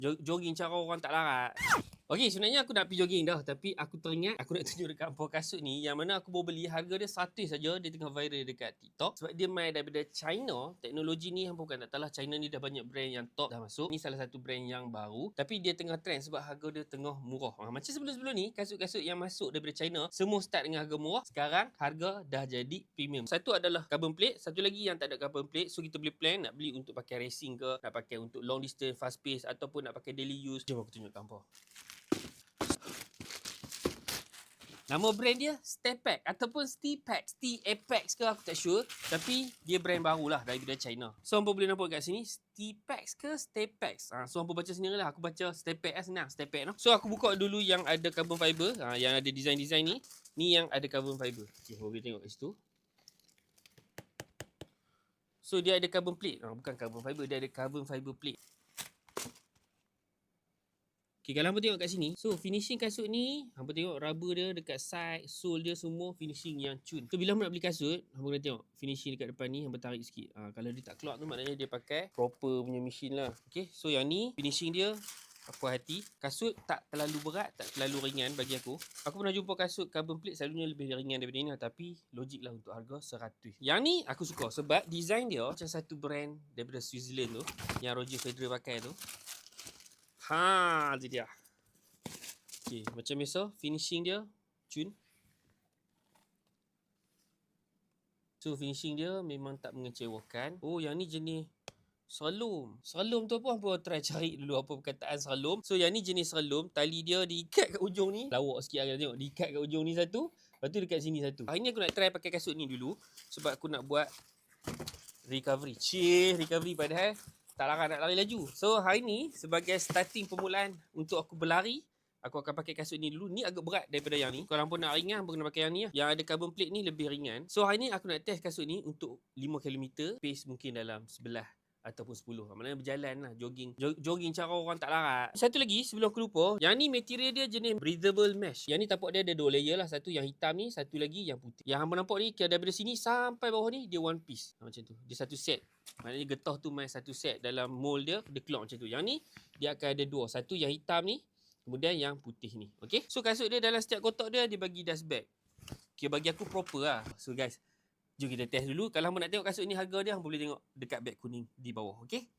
Jogging cara orang tak larat. Okey, sebenarnya aku nak pergi jogging dah. Tapi aku teringat aku nak tunjuk dekat hampa kasut ni. Yang mana aku baru beli. Harga dia 100 saja. Dia tengah viral dekat TikTok. Sebab dia main daripada China. Teknologi ni hampa bukan tak tahu lah. China ni dah banyak brand yang top dah masuk. Ni salah satu brand yang baru. Tapi dia tengah trend sebab harga dia tengah murah. Macam sebelum-sebelum ni, kasut-kasut yang masuk daripada China, semua start dengan harga murah. Sekarang harga dah jadi premium. Satu adalah carbon plate. Satu lagi yang tak ada carbon plate. So kita boleh plan nak beli untuk pakai racing ke, nak pakai untuk long distance, fast pace, ataupun nak pakai daily use. Jom aku tunjuk hampa. Nama brand dia Stepac ataupun Stepac, Steapex ke aku tak sure. Tapi dia brand barulah daripada China. So hampa boleh nampak kat sini Stepac ke Stepac. So hampa baca sendirilah. Aku baca Stepac senang, Stepac no. So aku buka dulu yang ada carbon fiber, yang ada design-design ni. Ni yang ada carbon fiber. Okey, hampa boleh tengok kat situ. So dia ada carbon plate. Bukan carbon fiber, dia ada carbon fiber plate. Okay, kalau hampa tengok kat sini, so finishing kasut ni, hampa tengok rubber dia dekat side, sole dia semua finishing yang cun. So bila hampa nak beli kasut, hampa kena tengok finishing dekat depan ni, hampa tarik sikit. Kalau dia tak keluar tu maknanya dia pakai proper punya mesin lah. Okay, so yang ni finishing dia puas hati. Kasut tak terlalu berat, tak terlalu ringan bagi aku. Aku pernah jumpa kasut carbon plate selalunya lebih ringan daripada ni lah, tapi logik lah untuk harga 100. Yang ni aku suka sebab design dia macam satu brand daripada Switzerland tu, yang Roger Federer pakai tu. Tu dia. Okay, macam biasa finishing dia cun. So finishing dia memang tak mengecewakan. Oh, yang ni jenis serlum. Serlum tu apa? Hampa try cari dulu apa perkataan serlum. So yang ni jenis serlum. Tali dia diikat kat ujung ni. Lawak sikit lah tengok. Diikat kat ujung ni satu. Lepas tu dekat sini satu. Hari ni aku nak try pakai kasut ni dulu. Sebab aku nak buat recovery. Recovery padahal tak larat nak lari laju. So hari ni sebagai starting permulaan untuk aku berlari, aku akan pakai kasut ni dulu. Ni agak berat daripada yang ni. Kalau hampa nak ringan, hampa kena pakai yang ni lah. Yang ada carbon plate ni lebih ringan. So hari ni aku nak test kasut ni untuk 5 km. Pace mungkin dalam 11 ataupun 10. Maknanya berjalan lah, jogging. Jogging cara orang tak larat. Satu lagi sebelum aku lupa, yang ni material dia jenis breathable mesh. Yang ni tapak dia ada 2 layer lah. Satu yang hitam ni, satu lagi yang putih. Yang hampa nampak ni daripada sini sampai bawah ni dia one piece. Macam tu. Dia satu set. Maknanya getah tu main satu set dalam mold dia keluar macam tu. Yang ni dia akan ada 2. Satu yang hitam ni, kemudian yang putih ni. Okay. So kasut dia dalam setiap kotak dia bagi dust bag. Okay, bagi aku proper lah. So guys, jom kita test dulu. Kalau hampa nak tengok kasut ni harga dia, hampa boleh tengok dekat beg kuning di bawah. Okay.